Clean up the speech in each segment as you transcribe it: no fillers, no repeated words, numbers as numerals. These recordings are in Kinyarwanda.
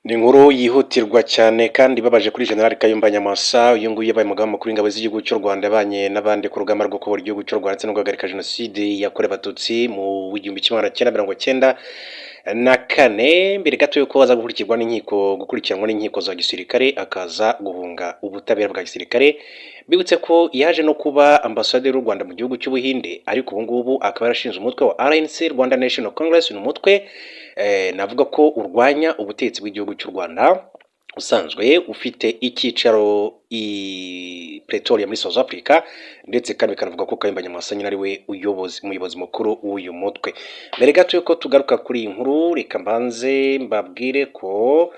Ni inkuru yihutirwa cyane kandi ibabaje kuri General Kayumba Nyamwasa, uyu nguyu yabaye umugaba mukuru w'ingabo z'igihugu cy'u Rwanda yabanye n'abandi ku rugamba rwo kubohora igihugu cy'u Rwanda ndetse no guhagarika jenoside yakorewe abatutsi mu 1994. Mbere gato yuko aza gukurikiranwa n'inkiko za gisirikare akaza guhunga ubutabera bwa gisirikare. Bibutse ko yaje no kuba ambasaderi w'u Rwanda mu gihugu cy'Ubuhinde, ariko ubu ngubu akaba yarashinze umutwe wa RNC, Rwanda National Congress. Ni umutwe navuga ko urwanya ubutegetsi bw'igihugu cy'u Rwanda, usanzwe ufite icyicaro i Pretoria muri South Africa, ndetse kandi bikanavuga ko Kayumba Nyamwasa nyine ari we umuyobozi mukuru w'uyu mutwe. Mbere gato yuko tugaruka kuri iyi nkuru, reka mbanze mbabwire ko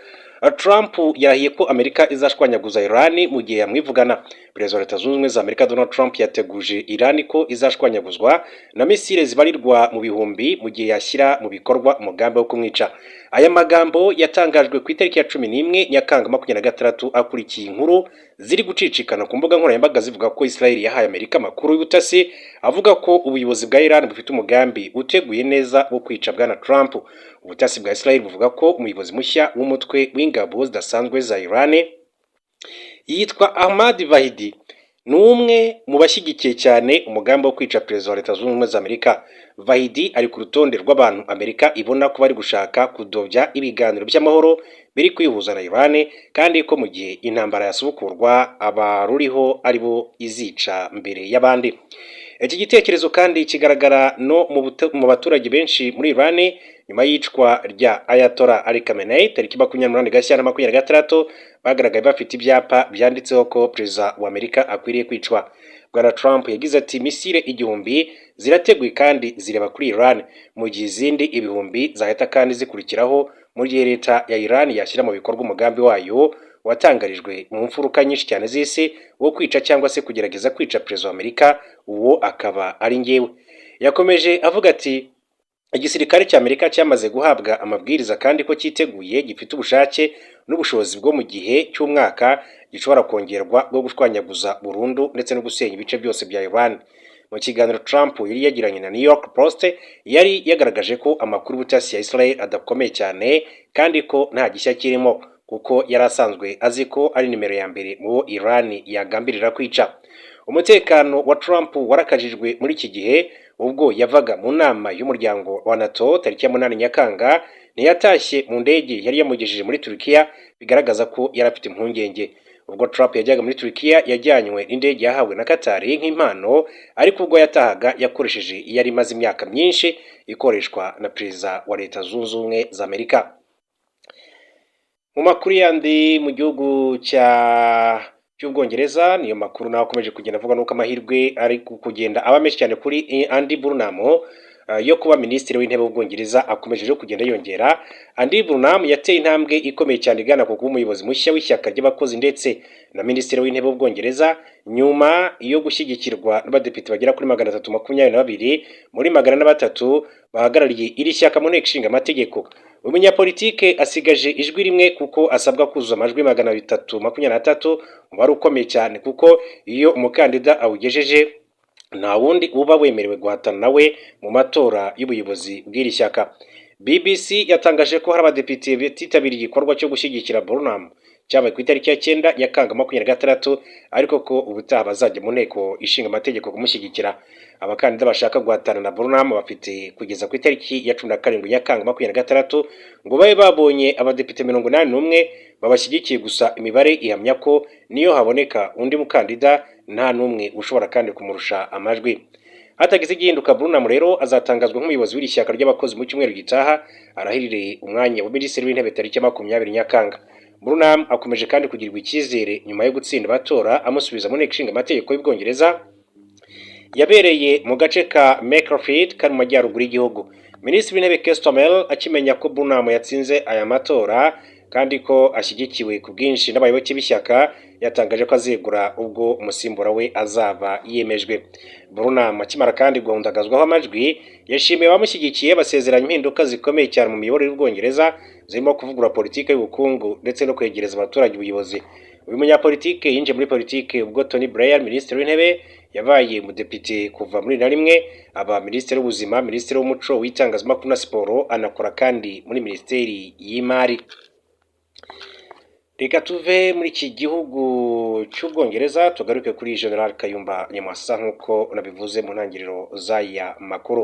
Trump yarahiye ko Amerika izashwanyaguza Iran mu gihe yamwivugana. Perezida wa Leta Zunze Ubumwe za Amerika Donald Trump yateguje Iran ko izashwanyaguzwa na misile zibarirwa mu bihumbi mu gihe yashyira mu bikorwa umugambi wo kumwica. Aya magambo yatangajwe ku itariki ya 11 Nyakanga 2026 akurikiye inkuru ziri gucicikana ku mbuga nkoranyambaga zivuga ko Israel yahaye Amerika amakuru y'ubutasi avuga ko ubuyobozi bwa Iran bufite umugambi uteguye neza wo kwica bwana Trump. Ubutasi bwa Israel buvuga ko umuyobozi mushya w'umutwe w'ingabo zidasanzwe za Iran yitwa Ahmad Vahidi, ni umwe mu bashyigikiye cyane umugambi wo kwica perezida wa Leta Zunze Ubumwe za Amerika. Vahidi ari ku rutonde rw'abantu Amerika ibona ko bari gushaka kudobya ibiganiro by'amahoro biri kwihuza na Iran, kandi ko mu gihe intambara yasubukurwa abaruriho aribo izica mbere y'abandi. Iki gitekerezo kandi kigaragara no mu baturage benshi muri Iran nyuma y'icwa rya Ayatollah Ali Khamenei tariki 28 Gashyantare 2026, bagaragaye bafite ibyapa byanditseho ko perezida wa Amerika akwiriye kwicwa. Bwana Trump yagize ati misile igihumbi zirateguye kandi zireba kuri Iran, mu gihe izindi ibihumbi zahita kandi zikurikiraho mu gihe leta ya Iran yashyira mu bikorwa umugambi wayo watangarijwe mu mfuruka nyinshi cyane z'isi wo kwica cyangwa se kugerageza kwica perezida wa Amerika, uwo akaba ari njyewe. Yakomeje avuga ati igisirikare cya Amerika cyamaze guhabwa amabwiriza kandi ko cyiteguye, gifite ubushake n'ubushobozi bwo mu gihe cy'umwaka gishobora kongerwa bwo gushwanyaguza burundu ndetse no gusenya ibice byose bya Iran. Mu kiganiro Trump yari yagiranye na New York Post, yari yagaragaje ko amakuru y'ubutasi ya Israel adakomeye cyane kandi ko nta gishya kirimo, kuko yari asanzwe azi ko ari nimero ya mbere mu Iran yagambirira kwica. Umutekano wa Trump warakajijwe muri iki gihe ubwo yavaga mu nama y'umuryango wa NATO tariki ya 8 Nyakanga, ntiyatashye mu ndege yari yamugejeje muri Turkiya, bigaragaza ko yari afite impungenge. Ubwo Trump yajyaga muri Turkiya yajyanywe n'indege yahawe na Qatar nk'impano, ariko ubwo yatahaga yakoresheje iyari imaze imyaka myinshi ikoreshwa na perezida wa Leta Zunze Ubumwe za Amerika. Mu makuru yandi mu gihugu cy'Ubwongereza, niyo makuru nawe akomeje kugenda avuga nuko amahirwe ari kugenda aba menshi cyane kuri Andy Burnham yo kuba minisitiri w'intebe w'Ubwongereza akomeje kugenda yongera. Andy Burnham yateye intambwe ikomeye cyane igana ku kuba umuyobozi mushya w'ishyaka ry'abakozi ndetse na minisitiri w'intebe w'Ubwongereza, nyuma yo gushyigikirwa n'abadepite bagera kuri 322 muri 300 bahagarariye iri shyaka mu nteko ishinga amategeko. Umunyapolitike asigaje ijwi rimwe kuko asabwa kuzuza amajwi 323, umubare ukomeye cyane kuko iyo umukandida awugejeje nta wundi uba wemerewe guhatana nawe mu matora y'ubuyobozi bw'iri shyaka. BBC yatangaje ko hari abadepite batitabiriye igikorwa cyo gushyigikira Burnham cyabaye ku itariki ya 9 Nyakanga 2026, ariko ko ubutaha bazajya mu nteko ishinga amategeko kumushyigikira. Abakandida bashaka guhatana na Burnham bafite kugeza ku itariki ya 17 Nyakanga 2026 ngo babe babonye abadepite 81 babashyigikiye. Gusa imibare ihamya ko niyo haboneka undi mukandida nta numwe ushobora kandi kumurusha amajwi. Hatagize igihinduka, Burnham rero azatangazwa nk'umuyobozi w'iri shyaka ry'abakozi mu cyumweru gitaha, arahirire umwanya wa minisitiri w'intebe tariki ya 20 Nyakanga. Burnham akomeje kandi kugirirwa icyizere nyuma yo gutsinda abatora amusubiza mu nteko ishinga amategeko y'Ubwongereza yabereye mu gace ka Makerfield kari mu majyaruguru y'igihugu. Minisitiri w'intebe Keir Starmer akimenya ko Burnham yatsinze aya matora kandi ko ashyigikiwe ku bwinshi n'abayoboke b'ishyaka, yatangaje ko azegura ubwo umusimbura we azaba yemejwe. Burnham akimara kandi guhundagazwaho amajwi yashimiye abamushyigikiye, basezeranya impinduka zikomeye cyane mu miyoborere y'Ubwongereza zirimo kuvugurura politiki y'ubukungu ndetse no kwegereza abaturage ubuyobozi. Uyu munyapolitike yinjiye muri politiki ubwo Tony Blair, minisitiri w'intebe, yabaye umudepite kuva muri 2001, aba minisitiri w'ubuzima, minisitiri w'umuco, w'itangazamakuru na siporo, anakora kandi muri minisiteri y'imari. Reka tuve muri iki gihugu cy'Ubwongereza tugaruke kuri General Kayumba Nyamwasa nk'uko nabivuze mu ntangiriro z'aya makuru.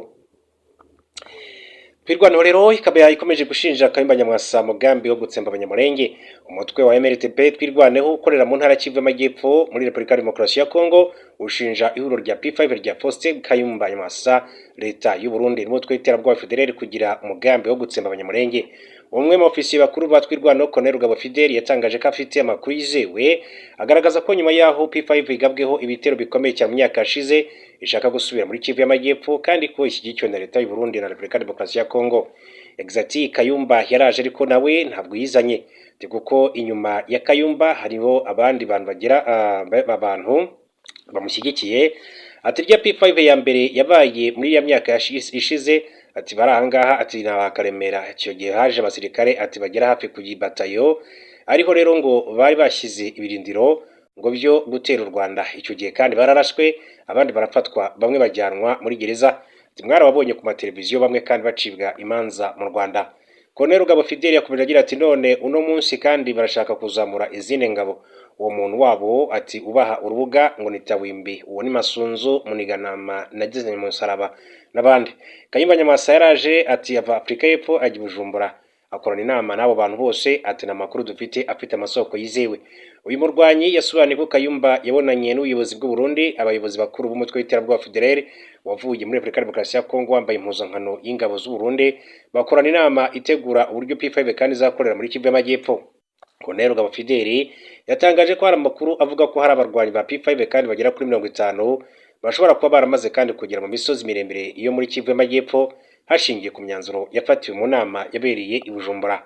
Twirwanaho rero ikaba ikomeje gushinja Kayumba Nyamwasa mugambi wo gutsemba abanyamurenge. Umutwe wa MRTP twirwaneho ukorera mu ntara Kivu y'Amajyepfo muri Repubulika ya Demokarasi ya Kongo ushinja ihuriro rya P5 rya Faustin Kayumba Nyamwasa leta y'u Burundi n'umutwe w'iterabwoba FDLR kugira umugambi wo gutsemba abanyamurenge. Umwe mu ofisiye bakuru batwirwanaho Colonel Rugabo Fidel yatangaje ko afite amakuru yizewe agaragaza ko nyuma yaho P5 igabweho ibitero bikomeye cyane mu myaka yashize ishaka gusubira muri Kivu y'Amajyepfo kandi ko ishyigikiwe na leta y'u Burundi na Repubulika ya Demokarasi ya Kongo. Exati Kayumba yaraje ariko nawe ntabwo yizanye kuko inyuma ya Kayumba hariho abandi bantu bagira abantu bamushyigikiye. Ati rya P5 ya mbere yabaye muri ya myaka ishize ati barahangaha ati nabakaremera icyo gihe haje abasirikare ati bagera hafi ku batayo ariho rero ngo bari bashyize ibirindiro ngo byo gutera u Rwanda. Icyo gihe kandi bararashwe abandi barafatwa bamwe bajyanwa muri gereza. Mwarababonye ku mateleviziyo bamwe kandi bacibwa imanza mu Rwanda. Colonel Rugabo Fidel yakomeje agira ati none uno munsi kandi barashaka kuzamura izindi ngabo. Uwo muntu wabo ati ubaha urubuga ngo nitawimbi uwo ni Masunzu Muniganama nagize mu Musaraba n'abandi. Kayumba Nyamwasa yaraje ati ava Afrika y'Epfo ajya Bujumbura akorana inama n'abo bantu bose ati n'amakuru dufite afite amasoko yizewe. Uyu murwanyi yasobanuye ko Kayumba yabonanye n'ubuyobozi bw'u Burundi abayobozi bakuru b'umutwe w'iterabwoba FDLR wavuye muri Repubulika ya Demokarasi ya Kongo wambaye impuzankano y'ingabo z'u Burundi bakorana inama itegura uburyo P5 kandi izakorera muri Kivu y'Amajyepfo. Colonel Rugabo Fidel yatangaje ko hari amakuru avuga ko hari abarwanyi ba P5 kandi bagera kuri 50 bashobora kuba baramaze kandi kugera mu misozi miremire iyo muri Kivu y'Amajyepfo hashingiye ku myanzuro yafatiwe mu nama yabereye i Bujumbura.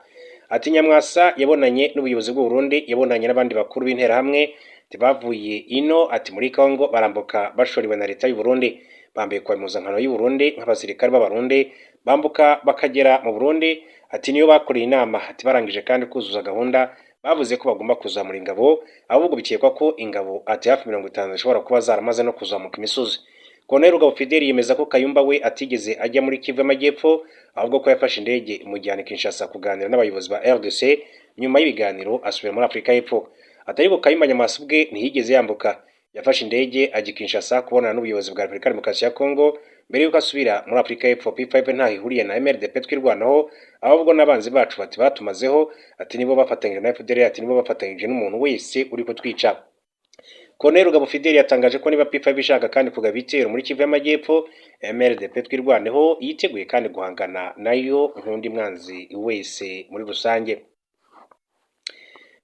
Ati Nyamwasa yabonanye n'ubuyobozi bw'u Burundi yabonanye n'abandi bakuru b'intera hamwe bavuye ino ati muri Kongo barambuka bashoriwe na leta y'u Burundi bambaye kwa impuzankano y'u Burundi nk'abasirikare b'abarundi bambuka bakagera mu Burundi. Ati niyo bakoreye inama ati barangije kandi kuzuza gahunda bavuze ko bagomba kuzamura ingabo ahubwo bikekwa ko ingabo ati hafi 50 zishobora kuba zaramaze no kuzamuka imisozi. Colonel Rugabo Fidel yemeza ko Kayumba we atigeze ajya muri Kivu y'Amajyepfo ahubwo ko yafashe indege imujyana Kinshasa kuganira n'abayobozi ba RDC nyuma y'ibiganiro asubira muri Afrika y'Epfo. Atari ko Kayumba Nyamwasa ubwe ntiyigeze yambuka yafashe indege ajya Kinshasa kubonana n'ubuyobozi bwa Repubulika ya Demokarasi ya Kongo mbere yuko asubira muri Afrika y'Epfo. P5 nta ihuriye na MRDP twirwanaho ahubwo n'abanzi bacu bati batumazeho ati nibo bafatanyije na FDLR ati nibo bafatanyije n'umuntu wese uri kutwica. Colonel Rugabo Fidel yatangaje ko niba P5 ishaka kandi kugaba ibitero muri Kivu y'Amajyepfo MRDP twirwaneho yiteguye kandi guhangana nayo nk'undi mwanzi wese muri rusange.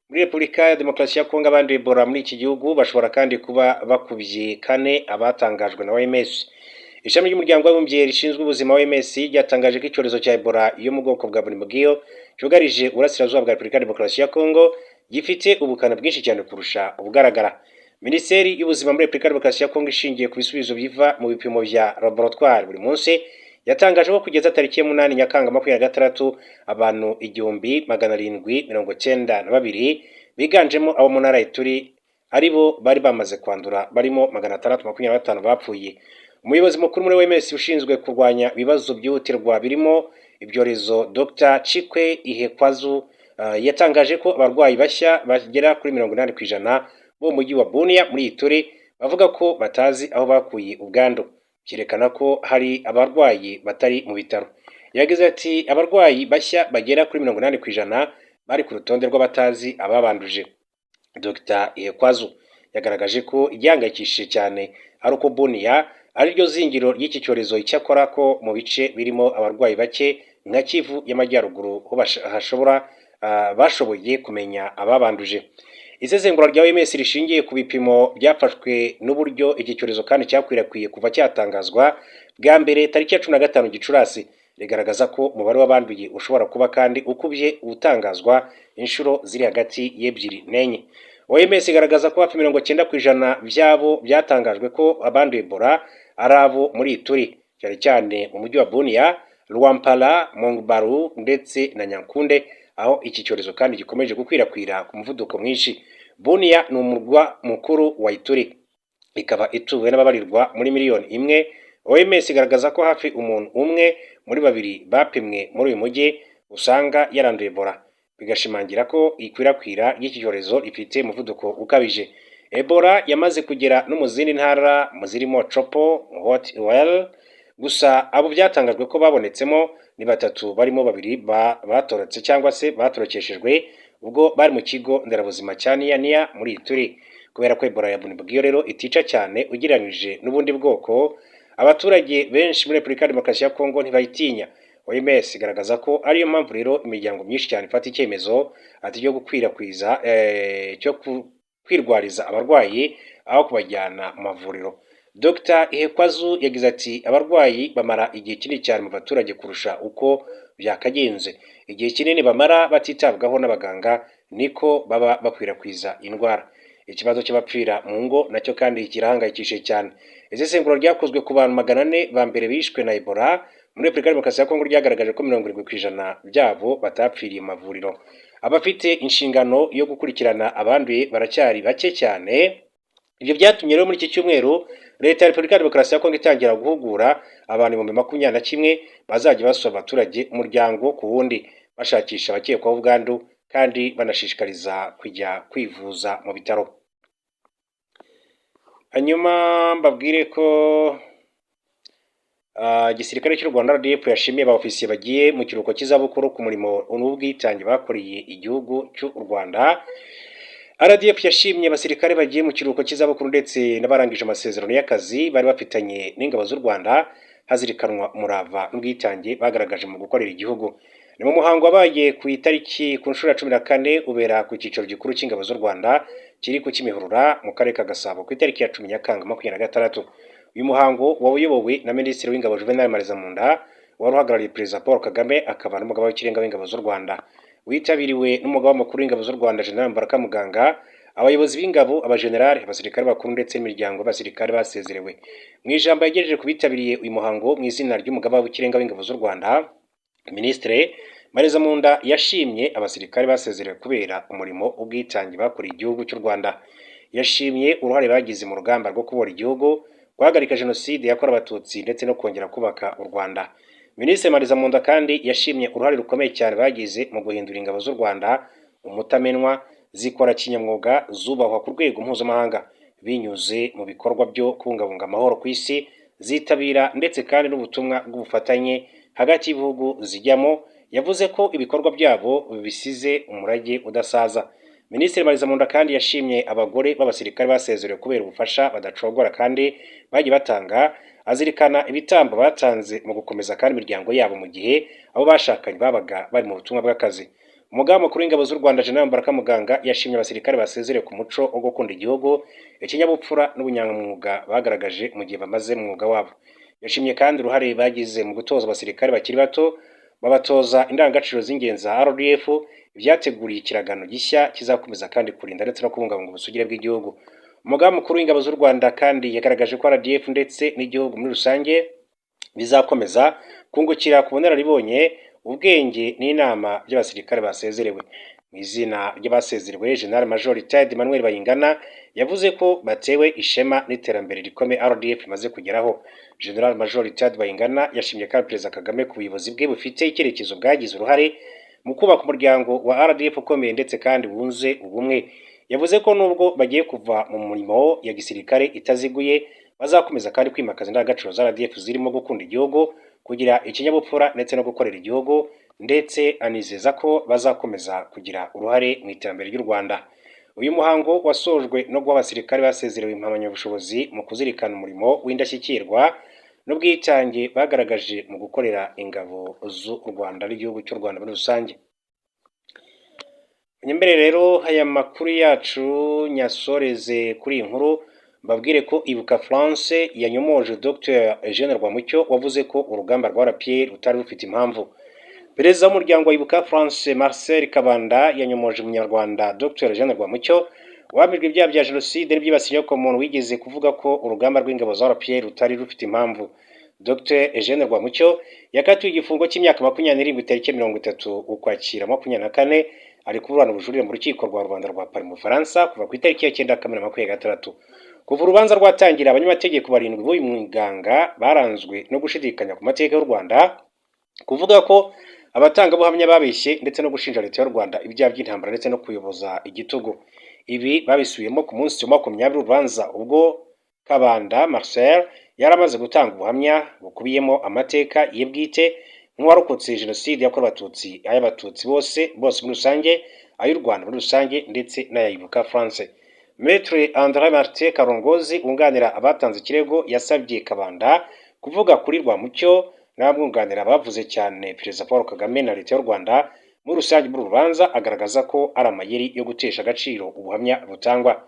Muri Repubulika ya Demokarasi ya Kongo abandi Ebola muri iki gihugu bashobora kandi kuba bakubye kane abatangajwe na OMS. Ishami ry'umuryango w'abibumbye rishinzwe ubuzima OMS ryatangaje ko icyorezo cya Ebola yo mu bwoko bwa Bundibugyo cyugarije urasirazuba bwa Repubulika ya Demokarasi ya Kongo gifite ubukana bwinshi cyane kurusha ubugaragara. Minisiteri y'ubuzima muri Repubulika ya Demokarasi ya Kongo ishingiye ku bisubizo biva mu bipimo bya laboratoire buri munsi yatangaje ko kugeza tariki ya 8 Nyakanga 2026 abantu 1792 biganjemo abo mu ntara Ituri aribo bari bamaze kwandura barimo 625 bapfuye. Umuyobozi mukuru muri OMS ushinzwe kurwanya ibibazo byihutirwa birimo ibyorezo Dr. Chikwe Ihekwazu yatangaje ko abarwayi bashya bagera kuri 80% bo mujyi wa Bunia muri Ituri bavuga ko batazi aho bakuye ubwandu, cyerekana ko hari abarwayi batari mu bitaro. Yagize ati abarwayi bashya bagera kuri 80% bari ku rutonde rw'abatazi ababanduje. Dr. Ihekwazu yagaragaje ko igihangayikishije cyane ari uko Bunia ari ryo zingiro ry'iki cyorezo icyakora ko mu bice birimo abarwayi bake nka Kivu y'Amajyaruguru ho bashoboye kumenya ababanduje. Isesengura rya OMS rishingiye ku bipimo byafashwe n'uburyo iki cyorezo kandi cyakwirakwiye kuva cyatangazwa bwa mbere tariki ya 15 Gicurasi rigaragaza ko umubare w'abanduye ushobora kuba kandi ukubye utangazwa inshuro ziri hagati y'ebyiri n'enye. OMS igaragaza ko hafi 90% byabo byatangajwe ko abanduye Ebola ari abo muri Ituri cyane cyane mu mujyi wa Bunia, Rwampara, Mongbaru ndetse na Nyankunde aho iki cyorezo kandi gikomeje gukwirakwira ku muvuduko mwinshi. Bunia ni umurwa mukuru wa Ituri ikaba ituwe n'ababarirwa muri miliyoni imwe. OMS igaragaza ko hafi umuntu umwe muri babiri bapimwe muri uyu mujyi usanga yaranduye Ebola. bigashimangira ko ikwirakwira ry'iki cyorezo rifite umuvuduko ukabije. Ebola yamaze kugera no mu zindi ntara zirimo Chopo, Hotwell, gusa abo byatangajwe ko babonetsemo ni batatu, barimo babiri batorotse cyangwa se batorokeshejwe ubwo bari mu kigo nderabuzima cya Niania muri Ituri. Kubera ko Ebola ya Bundibugyo rero itica cyane ugereranyije n'ubundi bwoko, abaturage benshi muri Repubulika ya Demokarasi ya Kongo ntibayitinya. OMS igaragaza ko ariyo mpamvu rero imiryango myinshi cyane ifata icyemezo ati cyo gukwirakwiza kwirwariza abarwayi aho kubajyana mu mavuriro. Dr Ihekwazu yagize ati abarwayi bamara igihe kinini cyane mu baturage kurusha uko byakagenze. Igihe kinini bamara batitabwaho n'abaganga niko baba bakwirakwiza indwara. Ikibazo cy'abapfira mu ngo nacyo kandi kirahangayikishije cyane. Isesengura ryakozwe ku bantu 400 ba mbere bishwe na Ebola muri Repubulika ya Demokarasi ya Kongo ryagaragaje ko 70% byabo batapfiriye mu mavuriro. Abafite inshingano yo gukurikirana abanduye baracyari bake cyane. Ibyo byatumye rero muri iki cyumweru Leta ya Repubulika ya Demokarasi ya Kongo itangira guhugura abantu 21 bazajya basura abaturage umuryango ku wundi bashakisha abakekwaho ubwandu kandi banashishikariza kujya kwivuza mu bitaro. Hanyuma mbabwire ko igisirikare cy'u Rwanda RDF yashimiye abaofisiye bagiye mu kiruhuko cy'izabukuru ku murimo n'ubwitange bakoreye igihugu cy'u Rwanda. RDF yashimye abasirikare bagiye mu kiruhuko cy'izabukuru ndetse n'abarangije amasezerano y'akazi bari bafitanye n'ingabo z'u Rwanda, hazirikanwa umurava n'ubwitange bagaragaje mu gukorera igihugu. Ni mu muhango wabaye ku itariki ku nshuro ya 14 ubera ku cyiciro gikuru cy'ingabo z'u Rwanda kiri ku Kimihurura mu karere ka Gasabo ku itariki ya 10 Nyakanga 2026. Uyu muhango wayobowe na Minisitiri w'Ingabo Juvenal Marizamunda wari uhagarariye Perezida Paul Kagame akaba n'umugaba w'ikirenga w'ingabo z'u Rwanda. Witabiriwe n'umugaba mukuru w'ingabo z'u Rwanda General Mbaraka Muganga, abayobozi b'ingabo, abajenerali, abasirikare bakuru ndetse n'imiryango y'abasirikare basezerewe. Mu ijambo yagejeje ku bitabiriye uyu muhango mu izina ry'umugaba w'ikirenga w'ingabo z'u Rwanda, Minisitiri Marizamunda yashimye abasirikare basezerewe kubera umurimo ubwitange bakoreye igihugu cy'u Rwanda. Yashimye uruhare bagize mu rugamba rwo kubora igihugu, guhagarika jenoside yakorewe abatutsi ndetse no kongera kubaka u Rwanda. Minisitiri Marizamunda kandi yashimye uruhare rukomeye cyane bagize mu guhindura ingabo z'u Rwanda umutamenwa, zikora kinyamwuga, zubahwa ku rwego mpuzamahanga binyuze mu bikorwa byo kubungabunga amahoro ku isi, zitabira ndetse kandi n'ubutumwa bw'ubufatanye hagati y'ibihugu zijyamo. Yavuze ko ibikorwa byabo bisize umurage udasaza. Minisitiri Marizamunda kandi yashimye abagore b'abasirikare basezerewe kubera ubufasha badacogora kandi bagiye batanga, azirikana ibitambo batanze mu gukomeza kandi imiryango yabo mu gihe abo bashakanye babaga bari mu butumwa bw'akazi. Umugaba mukuru w'ingabo z'u Rwanda General Mbaraka Muganga yashimye abasirikare basezerewe ku muco wo gukunda igihugu, ikinyabupfura n'ubunyamwuga bagaragaje mu gihe bamaze mu mwuga wabo. Yashimye kandi uruhare bagize mu gutoza abasirikare bakiri bato, babatoza indangagaciro z'ingenzi za RDF, ibyateguriye ikiragano gishya kizakomeza kandi kurinda ndetse no kubungabunga ubusugire bw'igihugu. Umugaba mukuru w'ingabo z'u Rwanda kandi yagaragaje ko RDF ndetse n'igihugu muri rusange bizakomeza kungukira ku bunararibonye, ubwenge n'inama by'abasirikare basezerewe. Mu izina ry'abasezerewe, General Major Retired Emmanuel Bayingana yavuze ko batewe ishema n'iterambere rikomeye RDF imaze kugeraho. General Major Retired Bayingana yashimye kandi Perezida Kagame ku buyobozi bwe bufite icyerekezo bwagize uruhare mu kubaka umuryango wa RDF ukomeye ndetse kandi wunze ubumwe. Yavuze ko nubwo bagiye kuva mu murimo ya gisirikare itaziguye, bazakomeza kandi kwimakaza indangagaciro za RDF zirimo gukunda igihugu, kugira ikinyabupfura ndetse no gukorera igihugu, ndetse anizeza ko bazakomeza kugira uruhare mu iterambere ry'u Rwanda. Uyu muhango wasojwe no guha abasirikare basezerewe impamyabushobozi mu kuzirikana umurimo w'indashyikirwa n'ubwitange bagaragaje mu gukorera ingabo z'u Rwanda n'igihugu cy'u Rwanda muri rusange. Nyembere rero aya makuru yacu nyasoreze kuri iyi nkuru, mbabwire ko Ibuka France yanyomoje Dr Eugene Rwamucyo wavuze ko urugamba rwa RPA rutari rufite impamvu. Perezida w'umuryango wa Ibuka France Marcel Kabanda yanyomoje umunyarwanda Dr Eugene Rwamucyo wamijwe ibyaha bya jenoside n'ibyibasiye ko umuntu wigeze kuvuga ko urugamba rw'ingabo za RPA rutari rufite impamvu. Dr Eugene Rwamucyo yakatiwe igifungo cy'imyaka 27 tariki 30 ukwakira 2024, ari kuburana ubujurire mu rukiko rwa Rwanda rwa Paris mu Faransa kuva ku itariki ya 9 Kamena 2026. Kuva urubanza rwatangira, abanyamategeko barindwi b'uyu mwiganga baranzwe no gushidikanya ku mateka y'u Rwanda, kuvuga ko abatangabuhamya babeshye ndetse no gushinja leta y'u Rwanda ibyaha by'intambara ndetse no kuyoboza igitugu. Ibi babisubiyemo ku munsi wa 20 urubanza ubwo Kabanda Marcel yari amaze gutanga ubuhamya bukubiyemo amateka ye bwite nk'uwarokotse jenoside yakorewe abatutsi, ay'abatutsi bose muri rusange, ay'u Rwanda muri rusange ndetse n'ayayibuka France. Maître André Martin Karongozi wunganira abatanze ikirego yasabye Kabanda kuvuga kuri Rwamucyo n'abamwunganira bavuze cyane Perezida Paul Kagame na leta y'u Rwanda muri rusange muri rubanza, agaragaza ko ari amayeri yo gutesha agaciro ubuhamya butangwa.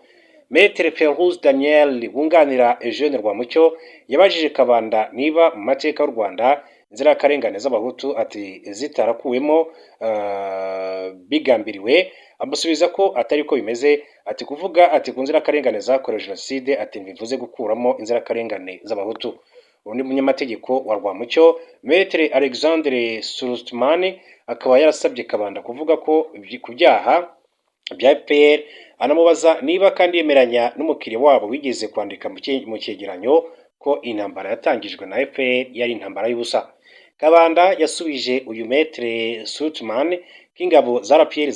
Maître Perouse Daniel wunganira Eugene Rwamucyo yabajije Kabanda niba mu mateka y'u Rwanda inzirakarengane z'abahutu ati zitarakuwemo bigambiriwe, amusubiza ko atari ko bimeze, ati kuvuga ati ku nzirakarengane zakorewe jenoside ati bivuze gukuramo inzirakarengane z'abahutu. Undi munyamategeko wa Rwamucyo Maître Alexandre Surustman akaba yarasabye Kabanda kuvuga ko ku byaha bya FPR, anamubaza niba kandi yemeranya n'umukiriya wabo wigeze kwandika mu cyegeranyo ko intambara yatangijwe na FPR yari intambara y'ubusa. Kabanda yasubije uyu Maître Surustman ko ingabo za RPR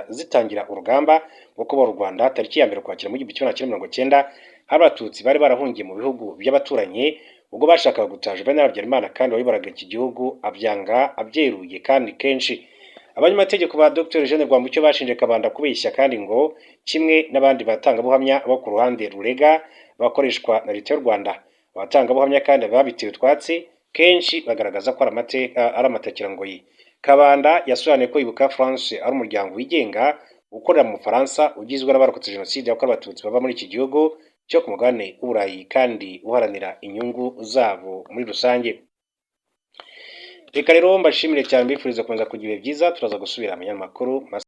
zitangira urugamba rwo kubohora u Rwanda tariki ya 1 Ukwakira mu 1990, abatutsi bari barahungiye mu bihugu by'abaturanyi ubwo bashakaga gutaha Juvenal Habyarimana kandi wayoboraga iki gihugu abyanga abyeruye kandi kenshi. Abanyamategeko ba Dr Eugene Rwamucyo bashinje Kabanda kubeshya kandi ngo kimwe n'abandi batangabuhamya bo ku ruhande rurega bakoreshwa na leta y'u Rwanda. Abatangabuhamya kandi babitewe utwatsi kenshi bagaragaza ko ari amatakirangoyi. Kabanda yasobanuye ko Ibuka France ari umuryango wigenga ukorera mu Faransa ugizwe n'abarokotse jenoside yakorewe abatutsi bava muri iki gihugu cyo ku mugabane w'Uburayi kandi uharanira inyungu zabo muri rusange. Reka rero mbashimire cyane, mbifuriza kuza kugira ibihe byiza, turaza gusubira mu nyamakuru.